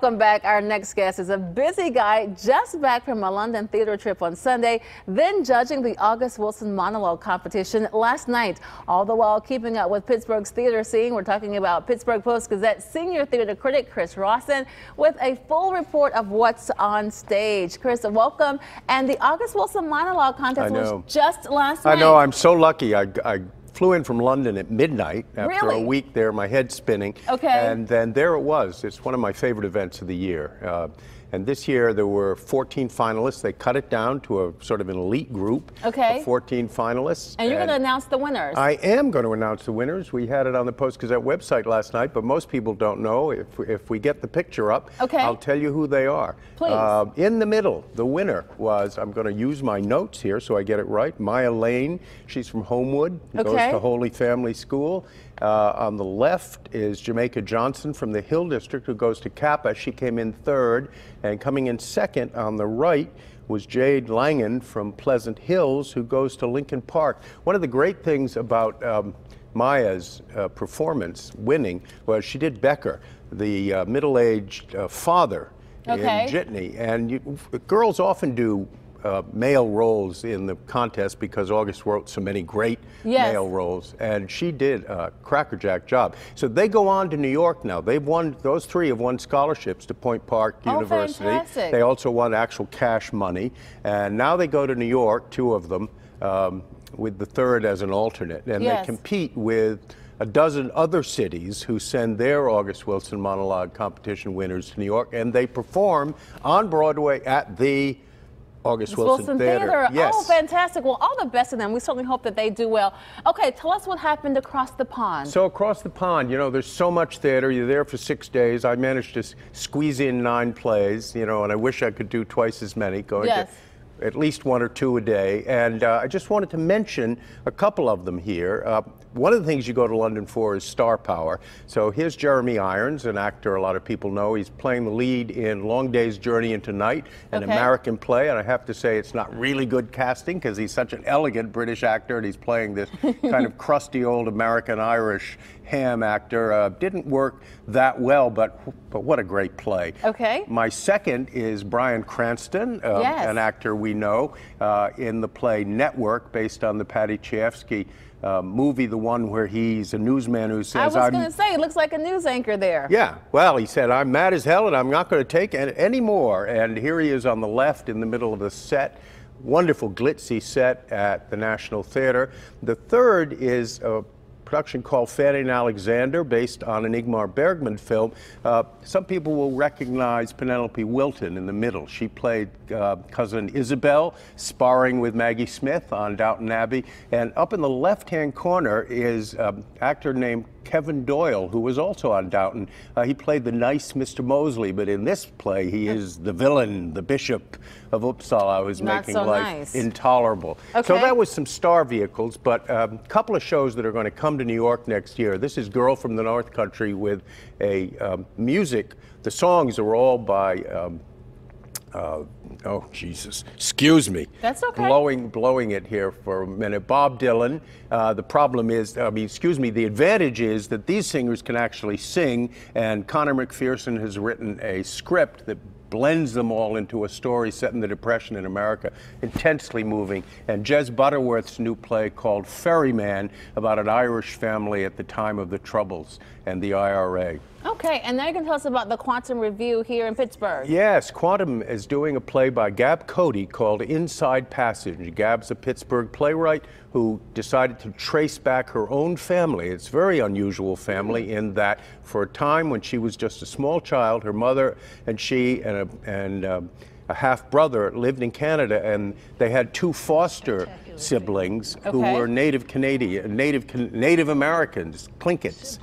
Welcome back. Our next guest is a busy guy just back from a London theater trip on Sunday, then judging the August Wilson Monologue competition last night, all the while keeping up with Pittsburgh's theater scene. We're talking about Pittsburgh Post-Gazette senior theater critic Chris Rawson with a full report of what's on stage. Chris, welcome. And the August Wilson Monologue contest was just last night. I know. I'm so lucky. I flew in from London at midnight after Really? a week there, my head spinning. Okay. And then there it was. It's one of my favorite events of the year. And this year there were 14 finalists. They cut it down to a sort of an elite group of 14 finalists. And you're going to announce the winners. I am going to announce the winners. We had it on the Post-Gazette website last night, but most people don't know. If we get the picture up, I'll tell you who they are. Please. In the middle, the winner was, I'm going to use my notes here so I get it right, Maya Lane. She's from Homewood, goes to Holy Family School. On the left is Jamaica Johnson from the Hill District, who goes to Kappa. She came in third, and coming in second on the right was Jade Langen from Pleasant Hills, who goes to Lincoln Park. One of the great things about Maya's performance, winning, was she did Becker, the middle-aged father in Jitney. And girls often do male roles in the contest because August wrote so many great male roles, and she did a crackerjack job. So they go on to New York now. They've won, those three have won scholarships to Point Park University. Fantastic. They also won actual cash money, and now they go to New York, two of them, with the third as an alternate, and they compete with a dozen other cities who send their August Wilson Monologue competition winners to New York, and they perform on Broadway at the August Wilson Theater. Yes. Oh, fantastic. Well, all the best of them. We certainly hope that they do well. Okay, tell us what happened across the pond. So across the pond, you know, there's so much theater. You're there for 6 days. I managed to squeeze in 9 plays, you know, and I wish I could do twice as many, going to at least 1 or 2 a day. And I just wanted to mention a couple of them here. One of the things you go to London for is star power. So here's Jeremy Irons, an actor a lot of people know. He's playing the lead in Long Day's Journey into Night, an American play. And I have to say it's not really good casting because he's such an elegant British actor and he's playing this kind of crusty old American-Irish ham actor. Didn't work that well, but what a great play. My second is Bryan Cranston, an actor we know, in the play Network, based on the Paddy Chayefsky movie, the one where he's a newsman who says, I was going to say, it looks like a news anchor there. Yeah, well, he said, I'm mad as hell and I'm not going to take it anymore. And here he is on the left in the middle of the set. Wonderful glitzy set at the National Theater. The third is a production called Fanny and Alexander, based on an Ingmar Bergman film. Some people will recognize Penelope Wilton in the middle. She played cousin Isabel, sparring with Maggie Smith on Downton Abbey. And up in the left-hand corner is an actor named Kevin Doyle, who was also on Downton. He played the nice Mr. Mosley, but in this play, he is the villain, the Bishop of Uppsala, who's making life intolerable. So that was some star vehicles, but a couple of shows that are going to come to New York next year. This is Girl from the North Country with a music. The songs are all by oh, Jesus. Excuse me. That's okay. Blowing it here for a minute. Bob Dylan. The problem is, the advantage is that these singers can actually sing, and Connor McPherson has written a script that blends them all into a story set in the Depression in America. Intensely moving. And Jez Butterworth's new play called Ferryman, about an Irish family at the time of the Troubles and the IRA. Okay, and now you can tell us about the Quantum Review here in Pittsburgh. Yes, Quantum is doing a play by Gab Cody called Inside Passage. Gab's a Pittsburgh playwright who decided to trace back her own family. It's a very unusual family in that for a time when she was just a small child, her mother and she and a half-brother lived in Canada, and they had 2 foster siblings who were Native Americans, Clinkets.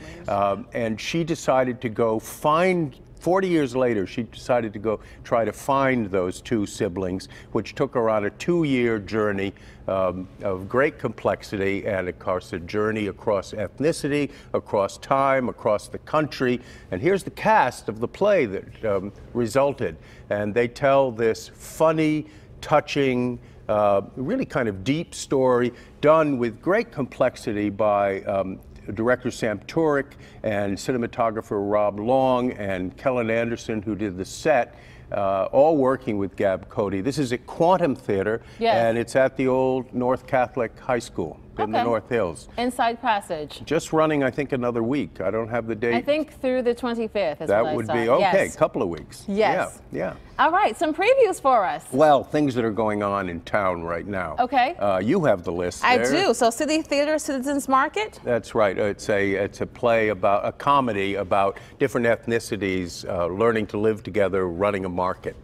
And she decided to go find 40 years later, she decided to go try to find those 2 siblings, which took her on a 2-year journey of great complexity, and of course a journey across ethnicity, across time, across the country. And here's the cast of the play that resulted. And they tell this funny, touching, really kind of deep story done with great complexity by director Sam Turek and cinematographer Rob Long and Kellen Anderson, who did the set, all working with Gab Cody. This is at Quantum Theater, and it's at the old North Catholic High School in the North Hills. Inside Passage. Just running, I think, another week. I don't have the date. I think through the 25th is that what would I saw. be okay. Yes. Couple of weeks. Yes. Yeah. All right, some previews for us. Well, things that are going on in town right now. Okay. You have the list I there. do. So City Theater, Citizens Market. That's right. It's a play about a comedy about different ethnicities learning to live together, running a market.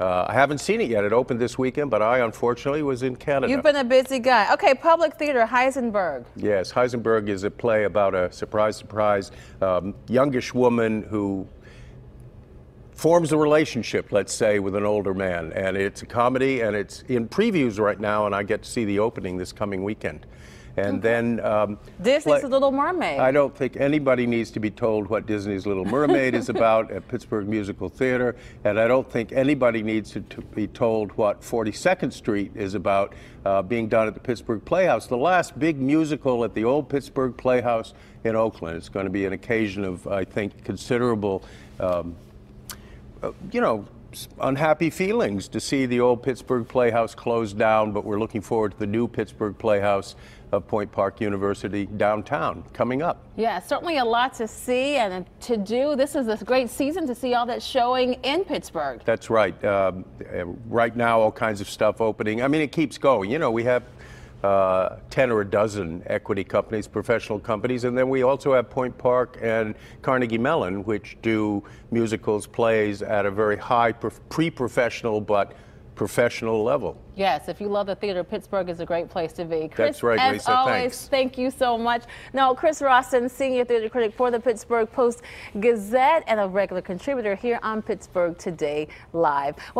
I haven't seen it yet. It opened this weekend, but I unfortunately was in Canada. You've been a busy guy. Okay, Public Theater, Heisenberg. Yes, Heisenberg is a play about a surprise, youngish woman who forms a relationship, let's say, with an older man. And it's a comedy, and it's in previews right now, and I get to see the opening this coming weekend. And then Disney's Little Mermaid. I don't think anybody needs to be told what Disney's Little Mermaid is about at Pittsburgh Musical Theater, and I don't think anybody needs to be told what 42nd Street is about being done at the Pittsburgh Playhouse, the last big musical at the old Pittsburgh Playhouse in Oakland. It's going to be an occasion of, I think, considerable, unhappy feelings to see the old Pittsburgh Playhouse closed down, but we're looking forward to the new Pittsburgh Playhouse of Point Park University downtown coming up. Yeah, certainly a lot to see and to do. This is a great season to see all that's showing in Pittsburgh. That's right. Right now, all kinds of stuff opening. I mean, it keeps going. You know, we have 10 or a dozen equity companies, professional companies, and then we also have Point Park and Carnegie Mellon, which do musicals, plays at a very high pre-professional but professional level. Yes, if you love the theater, Pittsburgh is a great place to be. Chris, that's right, as Lisa, always, thanks. Thank you so much. Now, Chris Rawson, senior theater critic for the Pittsburgh Post-Gazette and a regular contributor here on Pittsburgh Today Live. Well,